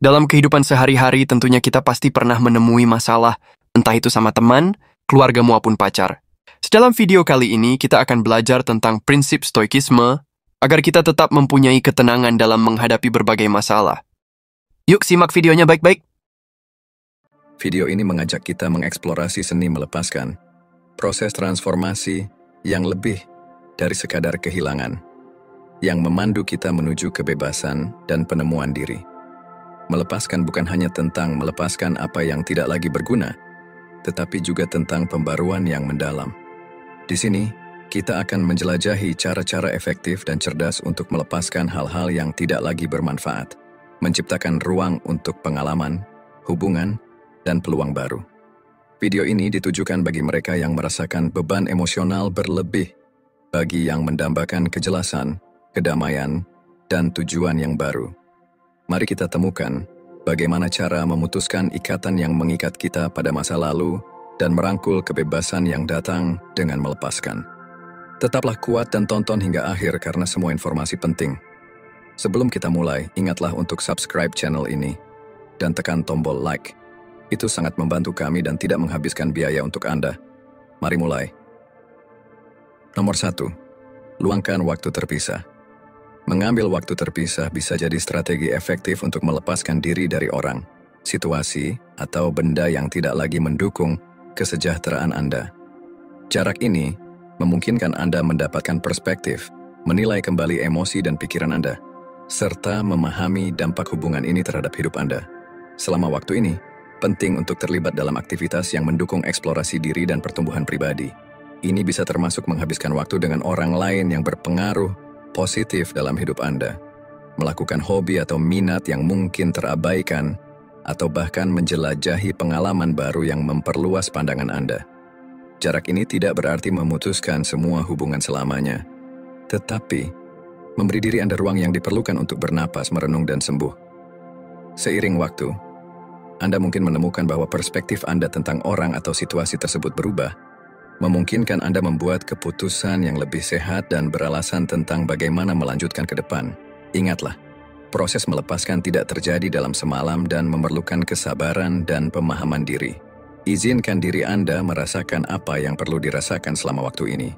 Dalam kehidupan sehari-hari tentunya kita pasti pernah menemui masalah, entah itu sama teman, keluarga maupun pacar. Dalam video kali ini kita akan belajar tentang prinsip stoikisme agar kita tetap mempunyai ketenangan dalam menghadapi berbagai masalah. Yuk simak videonya baik-baik. Video ini mengajak kita mengeksplorasi seni melepaskan, proses transformasi yang lebih dari sekadar kehilangan, yang memandu kita menuju kebebasan dan penemuan diri. Melepaskan bukan hanya tentang melepaskan apa yang tidak lagi berguna, tetapi juga tentang pembaruan yang mendalam. Di sini, kita akan menjelajahi cara-cara efektif dan cerdas untuk melepaskan hal-hal yang tidak lagi bermanfaat, menciptakan ruang untuk pengalaman, hubungan, dan peluang baru. Video ini ditujukan bagi mereka yang merasakan beban emosional berlebih, bagi yang mendambakan kejelasan, kedamaian, dan tujuan yang baru. Mari kita temukan bagaimana cara memutuskan ikatan yang mengikat kita pada masa lalu dan merangkul kebebasan yang datang dengan melepaskan. Tetaplah kuat dan tonton hingga akhir karena semua informasi penting. Sebelum kita mulai, ingatlah untuk subscribe channel ini dan tekan tombol like. Itu sangat membantu kami dan tidak menghabiskan biaya untuk Anda. Mari mulai. Nomor 1. Luangkan waktu terpisah. Mengambil waktu terpisah bisa jadi strategi efektif untuk melepaskan diri dari orang, situasi, atau benda yang tidak lagi mendukung kesejahteraan Anda. Jarak ini memungkinkan Anda mendapatkan perspektif, menilai kembali emosi dan pikiran Anda, serta memahami dampak hubungan ini terhadap hidup Anda. Selama waktu ini, penting untuk terlibat dalam aktivitas yang mendukung eksplorasi diri dan pertumbuhan pribadi. Ini bisa termasuk menghabiskan waktu dengan orang lain yang berpengaruh positif dalam hidup Anda, melakukan hobi atau minat yang mungkin terabaikan, atau bahkan menjelajahi pengalaman baru yang memperluas pandangan Anda. Jarak ini tidak berarti memutuskan semua hubungan selamanya, tetapi memberi diri Anda ruang yang diperlukan untuk bernapas, merenung, dan sembuh. Seiring waktu, Anda mungkin menemukan bahwa perspektif Anda tentang orang atau situasi tersebut berubah, memungkinkan Anda membuat keputusan yang lebih sehat dan beralasan tentang bagaimana melanjutkan ke depan. Ingatlah, proses melepaskan tidak terjadi dalam semalam dan memerlukan kesabaran dan pemahaman diri. Izinkan diri Anda merasakan apa yang perlu dirasakan selama waktu ini,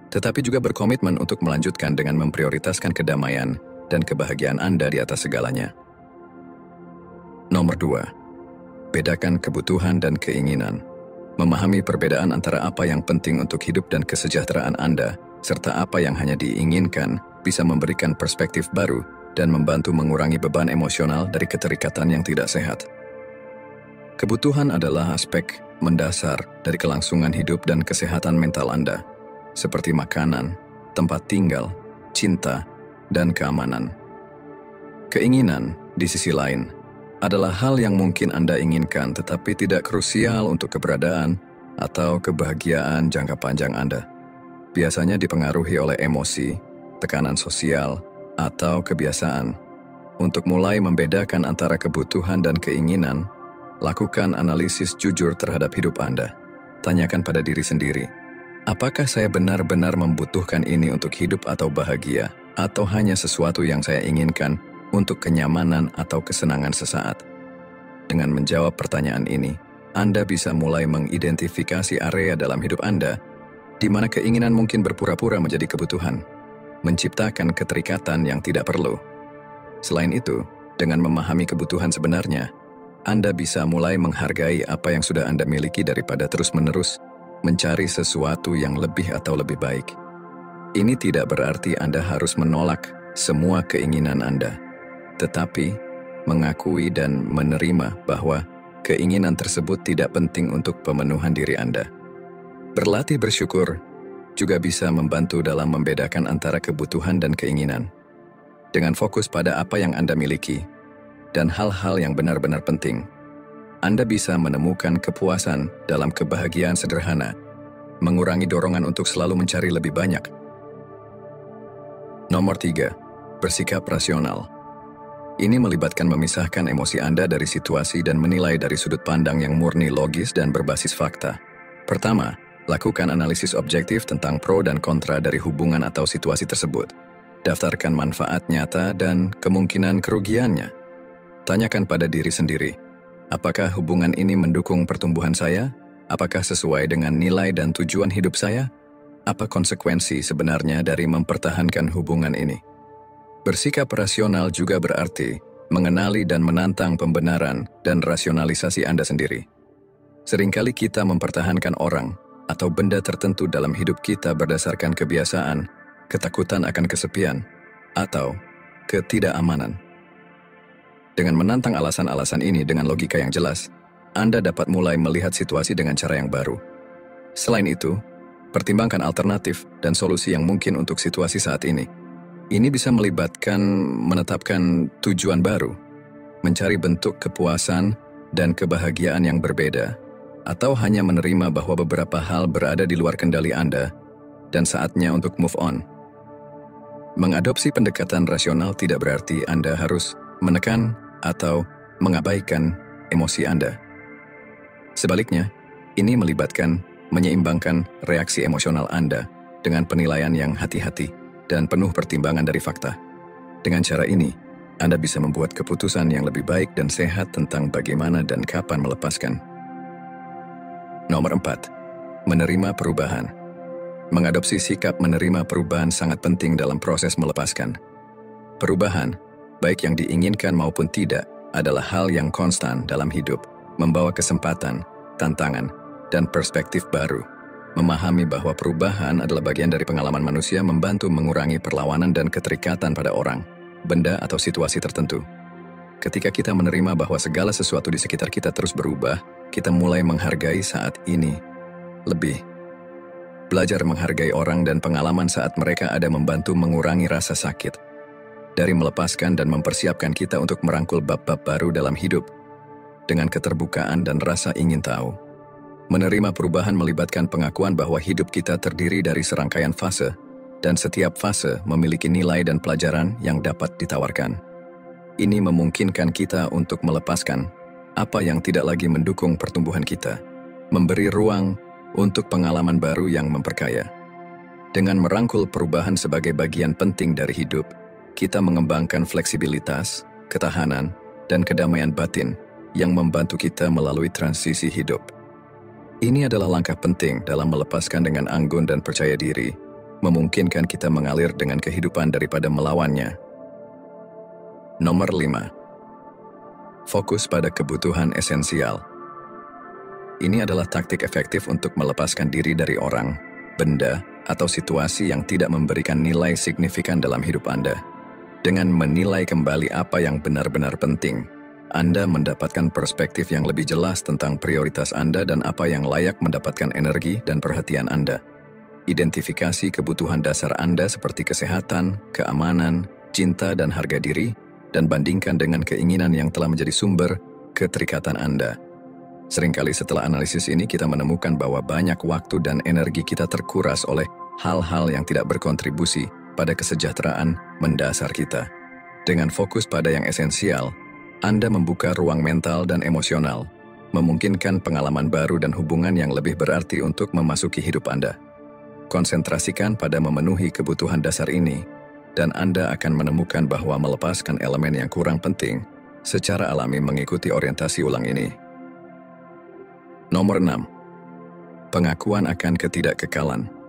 tetapi juga berkomitmen untuk melanjutkan dengan memprioritaskan kedamaian dan kebahagiaan Anda di atas segalanya. Nomor 2. Bedakan kebutuhan dan keinginan. Memahami perbedaan antara apa yang penting untuk hidup dan kesejahteraan Anda, serta apa yang hanya diinginkan, bisa memberikan perspektif baru dan membantu mengurangi beban emosional dari keterikatan yang tidak sehat. Kebutuhan adalah aspek mendasar dari kelangsungan hidup dan kesehatan mental Anda, seperti makanan, tempat tinggal, cinta, dan keamanan. Keinginan, di sisi lain, adalah hal yang mungkin Anda inginkan tetapi tidak krusial untuk keberadaan atau kebahagiaan jangka panjang Anda. Biasanya dipengaruhi oleh emosi, tekanan sosial, atau kebiasaan. Untuk mulai membedakan antara kebutuhan dan keinginan, lakukan analisis jujur terhadap hidup Anda. Tanyakan pada diri sendiri, apakah saya benar-benar membutuhkan ini untuk hidup atau bahagia, atau hanya sesuatu yang saya inginkan untuk kenyamanan atau kesenangan sesaat? Dengan menjawab pertanyaan ini, Anda bisa mulai mengidentifikasi area dalam hidup Anda di mana keinginan mungkin berpura-pura menjadi kebutuhan, menciptakan keterikatan yang tidak perlu. Selain itu, dengan memahami kebutuhan sebenarnya, Anda bisa mulai menghargai apa yang sudah Anda miliki daripada terus-menerus mencari sesuatu yang lebih atau lebih baik. Ini tidak berarti Anda harus menolak semua keinginan Anda, tetapi mengakui dan menerima bahwa keinginan tersebut tidak penting untuk pemenuhan diri Anda. Berlatih bersyukur juga bisa membantu dalam membedakan antara kebutuhan dan keinginan. Dengan fokus pada apa yang Anda miliki dan hal-hal yang benar-benar penting, Anda bisa menemukan kepuasan dalam kebahagiaan sederhana, mengurangi dorongan untuk selalu mencari lebih banyak. Nomor 3. Bersikap rasional. Ini melibatkan memisahkan emosi Anda dari situasi dan menilai dari sudut pandang yang murni logis dan berbasis fakta. Pertama, lakukan analisis objektif tentang pro dan kontra dari hubungan atau situasi tersebut. Daftarkan manfaat nyata dan kemungkinan kerugiannya. Tanyakan pada diri sendiri, apakah hubungan ini mendukung pertumbuhan saya? Apakah sesuai dengan nilai dan tujuan hidup saya? Apa konsekuensi sebenarnya dari mempertahankan hubungan ini? Bersikap rasional juga berarti mengenali dan menantang pembenaran dan rasionalisasi Anda sendiri. Seringkali kita mempertahankan orang atau benda tertentu dalam hidup kita berdasarkan kebiasaan, ketakutan akan kesepian, atau ketidakamanan. Dengan menantang alasan-alasan ini dengan logika yang jelas, Anda dapat mulai melihat situasi dengan cara yang baru. Selain itu, pertimbangkan alternatif dan solusi yang mungkin untuk situasi saat ini. Ini bisa melibatkan menetapkan tujuan baru, mencari bentuk kepuasan dan kebahagiaan yang berbeda, atau hanya menerima bahwa beberapa hal berada di luar kendali Anda dan saatnya untuk move on. Mengadopsi pendekatan rasional tidak berarti Anda harus menekan atau mengabaikan emosi Anda. Sebaliknya, ini melibatkan menyeimbangkan reaksi emosional Anda dengan penilaian yang hati-hati dan penuh pertimbangan dari fakta. Dengan cara ini, Anda bisa membuat keputusan yang lebih baik dan sehat tentang bagaimana dan kapan melepaskan. Nomor 4. Menerima perubahan. Mengadopsi sikap menerima perubahan sangat penting dalam proses melepaskan. Perubahan, baik yang diinginkan maupun tidak, adalah hal yang konstan dalam hidup, membawa kesempatan, tantangan, dan perspektif baru. Memahami bahwa perubahan adalah bagian dari pengalaman manusia membantu mengurangi perlawanan dan keterikatan pada orang, benda, atau situasi tertentu. Ketika kita menerima bahwa segala sesuatu di sekitar kita terus berubah, kita mulai menghargai saat ini lebih. Belajar menghargai orang dan pengalaman saat mereka ada membantu mengurangi rasa sakit. Dari melepaskan dan mempersiapkan kita untuk merangkul bab-bab baru dalam hidup, dengan keterbukaan dan rasa ingin tahu. Menerima perubahan melibatkan pengakuan bahwa hidup kita terdiri dari serangkaian fase, dan setiap fase memiliki nilai dan pelajaran yang dapat ditawarkan. Ini memungkinkan kita untuk melepaskan apa yang tidak lagi mendukung pertumbuhan kita, memberi ruang untuk pengalaman baru yang memperkaya. Dengan merangkul perubahan sebagai bagian penting dari hidup, kita mengembangkan fleksibilitas, ketahanan, dan kedamaian batin yang membantu kita melalui transisi hidup. Ini adalah langkah penting dalam melepaskan dengan anggun dan percaya diri, memungkinkan kita mengalir dengan kehidupan daripada melawannya. Nomor 5. Fokus pada kebutuhan esensial. Ini adalah taktik efektif untuk melepaskan diri dari orang, benda, atau situasi yang tidak memberikan nilai signifikan dalam hidup Anda. Dengan menilai kembali apa yang benar-benar penting, Anda mendapatkan perspektif yang lebih jelas tentang prioritas Anda dan apa yang layak mendapatkan energi dan perhatian Anda. Identifikasi kebutuhan dasar Anda seperti kesehatan, keamanan, cinta, dan harga diri, dan bandingkan dengan keinginan yang telah menjadi sumber keterikatan Anda. Seringkali setelah analisis ini kita menemukan bahwa banyak waktu dan energi kita terkuras oleh hal-hal yang tidak berkontribusi pada kesejahteraan mendasar kita. Dengan fokus pada yang esensial, Anda membuka ruang mental dan emosional, memungkinkan pengalaman baru dan hubungan yang lebih berarti untuk memasuki hidup Anda. Konsentrasikan pada memenuhi kebutuhan dasar ini, dan Anda akan menemukan bahwa melepaskan elemen yang kurang penting secara alami mengikuti orientasi ulang ini. Nomor 6. Pengakuan akan ketidakkekalan.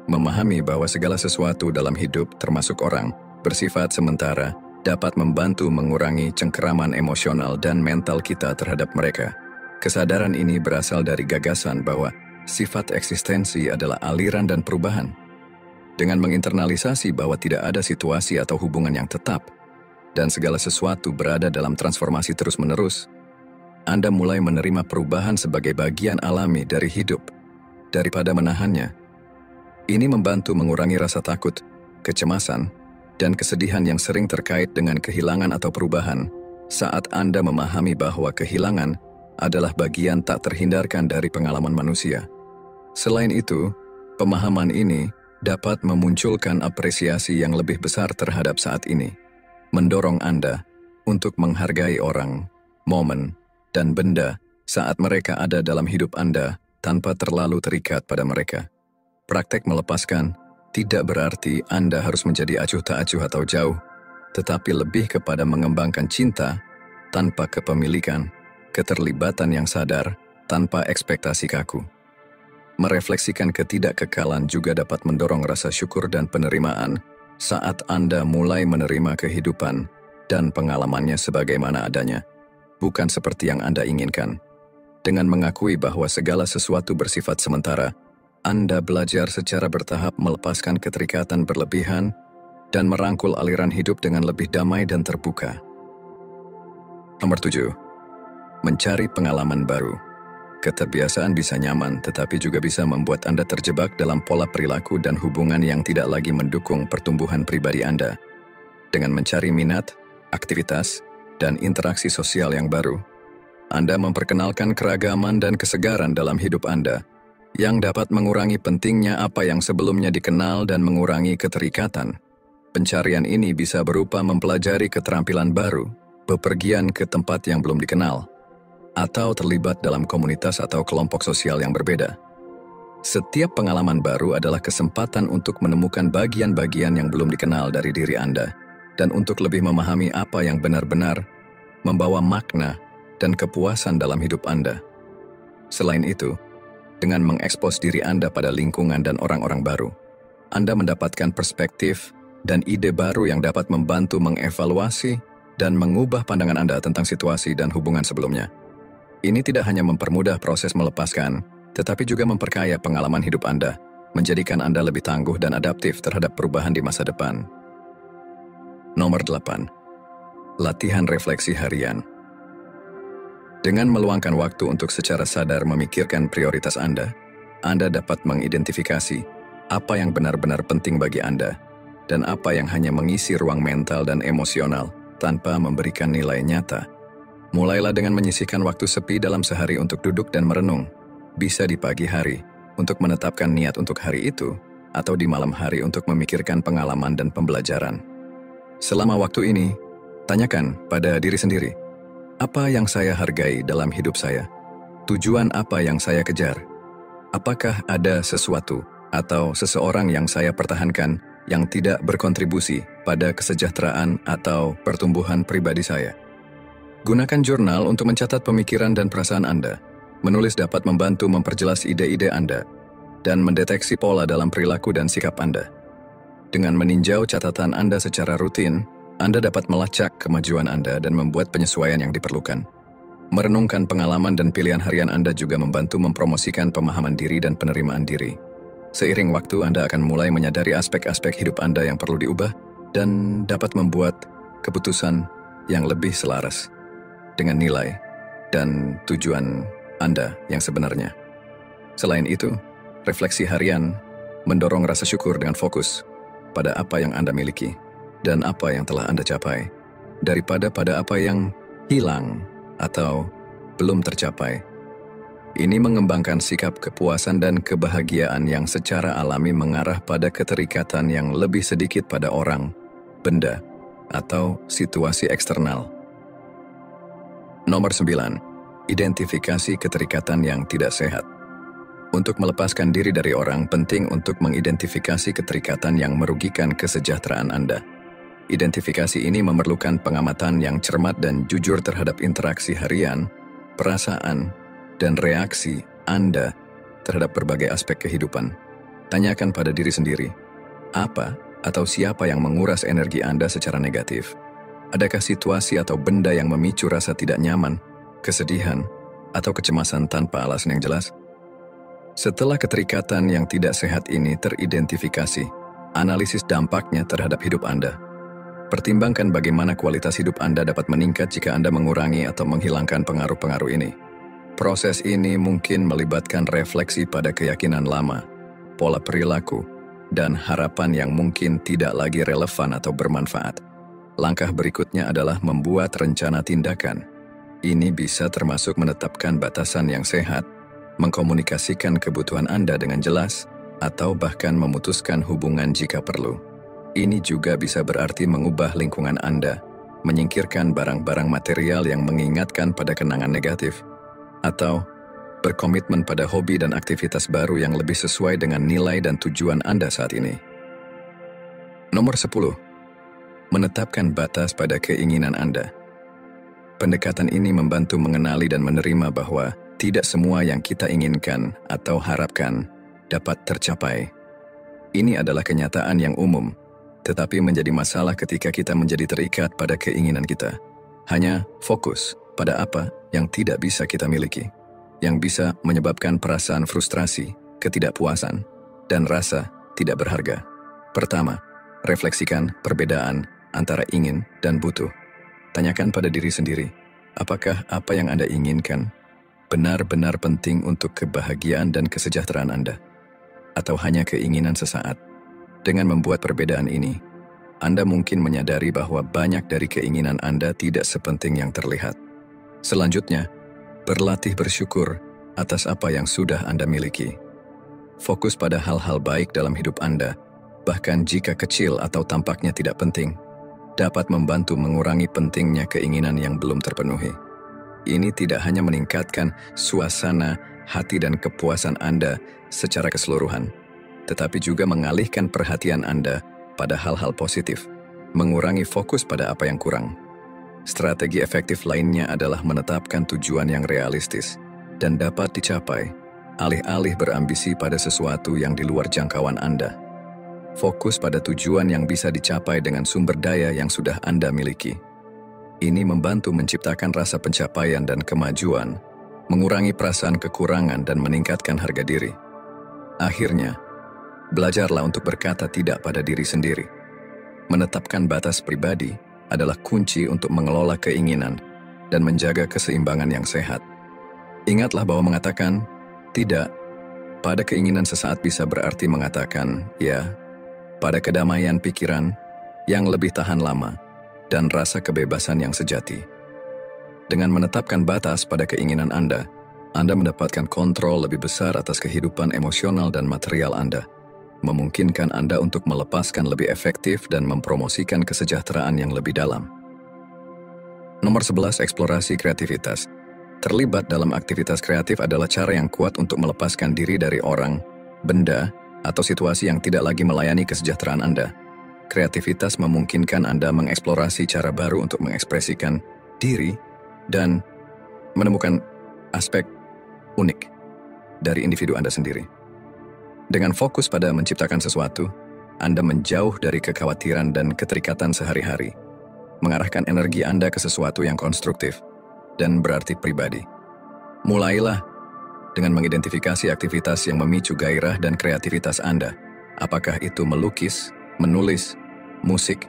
Memahami bahwa segala sesuatu dalam hidup, termasuk orang, bersifat sementara, dapat membantu mengurangi cengkeraman emosional dan mental kita terhadap mereka. Kesadaran ini berasal dari gagasan bahwa sifat eksistensi adalah aliran dan perubahan. Dengan menginternalisasi bahwa tidak ada situasi atau hubungan yang tetap, dan segala sesuatu berada dalam transformasi terus-menerus, Anda mulai menerima perubahan sebagai bagian alami dari hidup, daripada menahannya. Ini membantu mengurangi rasa takut, kecemasan, dan kesedihan yang sering terkait dengan kehilangan atau perubahan, saat Anda memahami bahwa kehilangan adalah bagian tak terhindarkan dari pengalaman manusia. Selain itu, pemahaman ini dapat memunculkan apresiasi yang lebih besar terhadap saat ini, mendorong Anda untuk menghargai orang, momen, dan benda saat mereka ada dalam hidup Anda tanpa terlalu terikat pada mereka. Praktek melepaskan tidak berarti Anda harus menjadi acuh tak acuh atau jauh, tetapi lebih kepada mengembangkan cinta tanpa kepemilikan, keterlibatan yang sadar tanpa ekspektasi kaku. Merefleksikan ketidakkekalan juga dapat mendorong rasa syukur dan penerimaan saat Anda mulai menerima kehidupan dan pengalamannya sebagaimana adanya, bukan seperti yang Anda inginkan. Dengan mengakui bahwa segala sesuatu bersifat sementara, Anda belajar secara bertahap melepaskan keterikatan berlebihan dan merangkul aliran hidup dengan lebih damai dan terbuka. Nomor 7. Mencari pengalaman baru. Keterbiasaan bisa nyaman, tetapi juga bisa membuat Anda terjebak dalam pola perilaku dan hubungan yang tidak lagi mendukung pertumbuhan pribadi Anda. Dengan mencari minat, aktivitas, dan interaksi sosial yang baru, Anda memperkenalkan keragaman dan kesegaran dalam hidup Anda, yang dapat mengurangi pentingnya apa yang sebelumnya dikenal dan mengurangi keterikatan. Pencarian ini bisa berupa mempelajari keterampilan baru, bepergian ke tempat yang belum dikenal, atau terlibat dalam komunitas atau kelompok sosial yang berbeda. Setiap pengalaman baru adalah kesempatan untuk menemukan bagian-bagian yang belum dikenal dari diri Anda, dan untuk lebih memahami apa yang benar-benar membawa makna dan kepuasan dalam hidup Anda. Selain itu, dengan mengekspos diri Anda pada lingkungan dan orang-orang baru, Anda mendapatkan perspektif dan ide baru yang dapat membantu mengevaluasi dan mengubah pandangan Anda tentang situasi dan hubungan sebelumnya. Ini tidak hanya mempermudah proses melepaskan, tetapi juga memperkaya pengalaman hidup Anda, menjadikan Anda lebih tangguh dan adaptif terhadap perubahan di masa depan. Nomor 8. Latihan refleksi harian. Dengan meluangkan waktu untuk secara sadar memikirkan prioritas Anda dapat mengidentifikasi apa yang benar-benar penting bagi Anda, dan apa yang hanya mengisi ruang mental dan emosional tanpa memberikan nilai nyata. Mulailah dengan menyisihkan waktu sepi dalam sehari untuk duduk dan merenung, bisa di pagi hari untuk menetapkan niat untuk hari itu, atau di malam hari untuk memikirkan pengalaman dan pembelajaran. Selama waktu ini, tanyakan pada diri sendiri, apa yang saya hargai dalam hidup saya? Tujuan apa yang saya kejar? Apakah ada sesuatu atau seseorang yang saya pertahankan yang tidak berkontribusi pada kesejahteraan atau pertumbuhan pribadi saya? Gunakan jurnal untuk mencatat pemikiran dan perasaan Anda. Menulis dapat membantu memperjelas ide-ide Anda dan mendeteksi pola dalam perilaku dan sikap Anda. Dengan meninjau catatan Anda secara rutin, Anda dapat melacak kemajuan Anda dan membuat penyesuaian yang diperlukan. Merenungkan pengalaman dan pilihan harian Anda juga membantu mempromosikan pemahaman diri dan penerimaan diri. Seiring waktu, Anda akan mulai menyadari aspek-aspek hidup Anda yang perlu diubah dan dapat membuat keputusan yang lebih selaras dengan nilai dan tujuan Anda yang sebenarnya. Selain itu, refleksi harian mendorong rasa syukur dengan fokus pada apa yang Anda miliki dan apa yang telah Anda capai, daripada pada apa yang hilang atau belum tercapai. Ini mengembangkan sikap kepuasan dan kebahagiaan yang secara alami mengarah pada keterikatan yang lebih sedikit pada orang, benda, atau situasi eksternal. Nomor 9. Identifikasi keterikatan yang tidak sehat. Untuk melepaskan diri dari orang, penting untuk mengidentifikasi keterikatan yang merugikan kesejahteraan Anda. Identifikasi ini memerlukan pengamatan yang cermat dan jujur terhadap interaksi harian, perasaan, dan reaksi Anda terhadap berbagai aspek kehidupan. Tanyakan pada diri sendiri, apa atau siapa yang menguras energi Anda secara negatif? Adakah situasi atau benda yang memicu rasa tidak nyaman, kesedihan, atau kecemasan tanpa alasan yang jelas? Setelah keterikatan yang tidak sehat ini teridentifikasi, analisis dampaknya terhadap hidup Anda. Pertimbangkan bagaimana kualitas hidup Anda dapat meningkat jika Anda mengurangi atau menghilangkan pengaruh-pengaruh ini. Proses ini mungkin melibatkan refleksi pada keyakinan lama, pola perilaku, dan harapan yang mungkin tidak lagi relevan atau bermanfaat. Langkah berikutnya adalah membuat rencana tindakan. Ini bisa termasuk menetapkan batasan yang sehat, mengkomunikasikan kebutuhan Anda dengan jelas, atau bahkan memutuskan hubungan jika perlu. Ini juga bisa berarti mengubah lingkungan Anda, menyingkirkan barang-barang material yang mengingatkan pada kenangan negatif, atau berkomitmen pada hobi dan aktivitas baru yang lebih sesuai dengan nilai dan tujuan Anda saat ini. Nomor 10. Menetapkan batas pada keinginan Anda. Pendekatan ini membantu mengenali dan menerima bahwa tidak semua yang kita inginkan atau harapkan dapat tercapai. Ini adalah kenyataan yang umum, tetapi menjadi masalah ketika kita menjadi terikat pada keinginan kita. Hanya fokus pada apa yang tidak bisa kita miliki, yang bisa menyebabkan perasaan frustrasi, ketidakpuasan, dan rasa tidak berharga. Pertama, refleksikan perbedaan antara ingin dan butuh. Tanyakan pada diri sendiri, apakah apa yang Anda inginkan benar-benar penting untuk kebahagiaan dan kesejahteraan Anda, atau hanya keinginan sesaat? Dengan membuat perbedaan ini, Anda mungkin menyadari bahwa banyak dari keinginan Anda tidak sepenting yang terlihat. Selanjutnya, berlatih bersyukur atas apa yang sudah Anda miliki. Fokus pada hal-hal baik dalam hidup Anda, bahkan jika kecil atau tampaknya tidak penting, dapat membantu mengurangi pentingnya keinginan yang belum terpenuhi. Ini tidak hanya meningkatkan suasana hati dan kepuasan Anda secara keseluruhan, tetapi juga mengalihkan perhatian Anda pada hal-hal positif, mengurangi fokus pada apa yang kurang. Strategi efektif lainnya adalah menetapkan tujuan yang realistis dan dapat dicapai, alih-alih berambisi pada sesuatu yang di luar jangkauan Anda. Fokus pada tujuan yang bisa dicapai dengan sumber daya yang sudah Anda miliki. Ini membantu menciptakan rasa pencapaian dan kemajuan, mengurangi perasaan kekurangan dan meningkatkan harga diri. Akhirnya, belajarlah untuk berkata tidak pada diri sendiri. Menetapkan batas pribadi adalah kunci untuk mengelola keinginan dan menjaga keseimbangan yang sehat. Ingatlah bahwa mengatakan tidak pada keinginan sesaat bisa berarti mengatakan ya pada kedamaian pikiran yang lebih tahan lama dan rasa kebebasan yang sejati. Dengan menetapkan batas pada keinginan Anda mendapatkan kontrol lebih besar atas kehidupan emosional dan material Anda, memungkinkan Anda untuk melepaskan lebih efektif dan mempromosikan kesejahteraan yang lebih dalam. Nomor 11, eksplorasi kreativitas. Terlibat dalam aktivitas kreatif adalah cara yang kuat untuk melepaskan diri dari orang, benda, atau situasi yang tidak lagi melayani kesejahteraan Anda. Kreativitas memungkinkan Anda mengeksplorasi cara baru untuk mengekspresikan diri dan menemukan aspek unik dari individu Anda sendiri. Dengan fokus pada menciptakan sesuatu, Anda menjauh dari kekhawatiran dan keterikatan sehari-hari, mengarahkan energi Anda ke sesuatu yang konstruktif dan berarti pribadi. Mulailah dengan mengidentifikasi aktivitas yang memicu gairah dan kreativitas Anda. Apakah itu melukis, menulis, musik,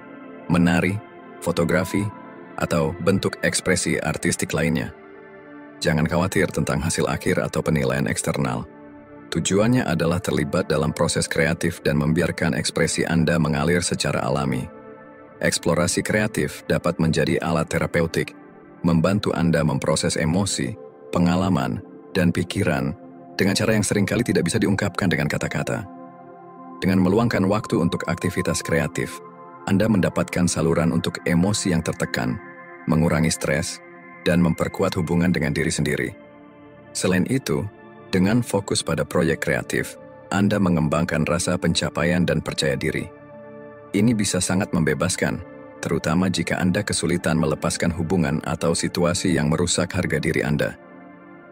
menari, fotografi, atau bentuk ekspresi artistik lainnya. Jangan khawatir tentang hasil akhir atau penilaian eksternal. Tujuannya adalah terlibat dalam proses kreatif dan membiarkan ekspresi Anda mengalir secara alami. Eksplorasi kreatif dapat menjadi alat terapeutik, membantu Anda memproses emosi, pengalaman, dan pikiran dengan cara yang seringkali tidak bisa diungkapkan dengan kata-kata. Dengan meluangkan waktu untuk aktivitas kreatif, Anda mendapatkan saluran untuk emosi yang tertekan, mengurangi stres, dan memperkuat hubungan dengan diri sendiri. Selain itu, dengan fokus pada proyek kreatif, Anda mengembangkan rasa pencapaian dan percaya diri. Ini bisa sangat membebaskan, terutama jika Anda kesulitan melepaskan hubungan atau situasi yang merusak harga diri Anda.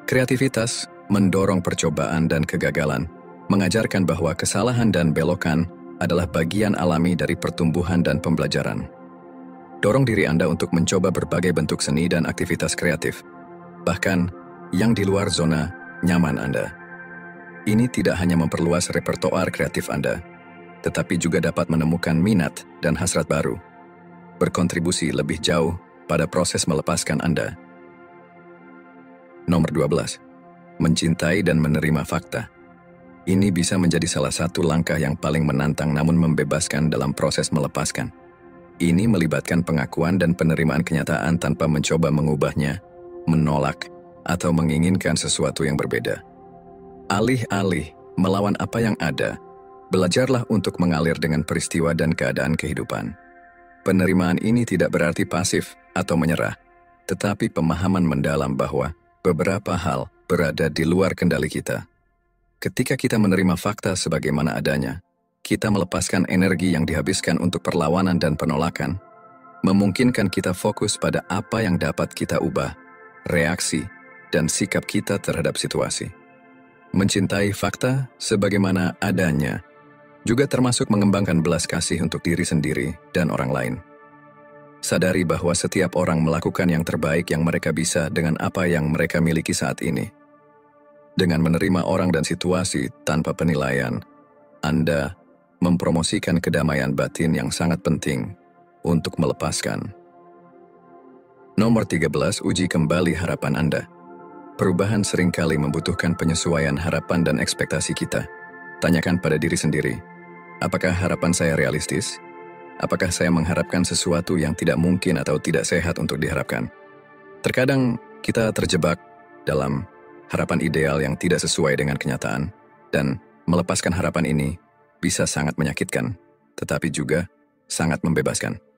Kreativitas mendorong percobaan dan kegagalan, mengajarkan bahwa kesalahan dan belokan adalah bagian alami dari pertumbuhan dan pembelajaran. Dorong diri Anda untuk mencoba berbagai bentuk seni dan aktivitas kreatif, bahkan yang di luar zona nyaman Anda. Ini tidak hanya memperluas repertoar kreatif Anda, tetapi juga dapat menemukan minat dan hasrat baru, berkontribusi lebih jauh pada proses melepaskan Anda. Nomor 12. Mencintai dan menerima fakta. Ini bisa menjadi salah satu langkah yang paling menantang namun membebaskan dalam proses melepaskan. Ini melibatkan pengakuan dan penerimaan kenyataan tanpa mencoba mengubahnya, menolak, atau menginginkan sesuatu yang berbeda. Alih-alih melawan apa yang ada, belajarlah untuk mengalir dengan peristiwa dan keadaan kehidupan. Penerimaan ini tidak berarti pasif atau menyerah, tetapi pemahaman mendalam bahwa beberapa hal berada di luar kendali kita. Ketika kita menerima fakta sebagaimana adanya, kita melepaskan energi yang dihabiskan untuk perlawanan dan penolakan, memungkinkan kita fokus pada apa yang dapat kita ubah, reaksi, dan sikap kita terhadap situasi. Mencintai fakta sebagaimana adanya juga termasuk mengembangkan belas kasih untuk diri sendiri dan orang lain. Sadari bahwa setiap orang melakukan yang terbaik yang mereka bisa dengan apa yang mereka miliki saat ini. Dengan menerima orang dan situasi tanpa penilaian, Anda mempromosikan kedamaian batin yang sangat penting untuk melepaskan. Nomor 13, uji kembali harapan Anda. Perubahan seringkali membutuhkan penyesuaian harapan dan ekspektasi kita. Tanyakan pada diri sendiri, apakah harapan saya realistis? Apakah saya mengharapkan sesuatu yang tidak mungkin atau tidak sehat untuk diharapkan? Terkadang kita terjebak dalam harapan ideal yang tidak sesuai dengan kenyataan, dan melepaskan harapan ini bisa sangat menyakitkan, tetapi juga sangat membebaskan.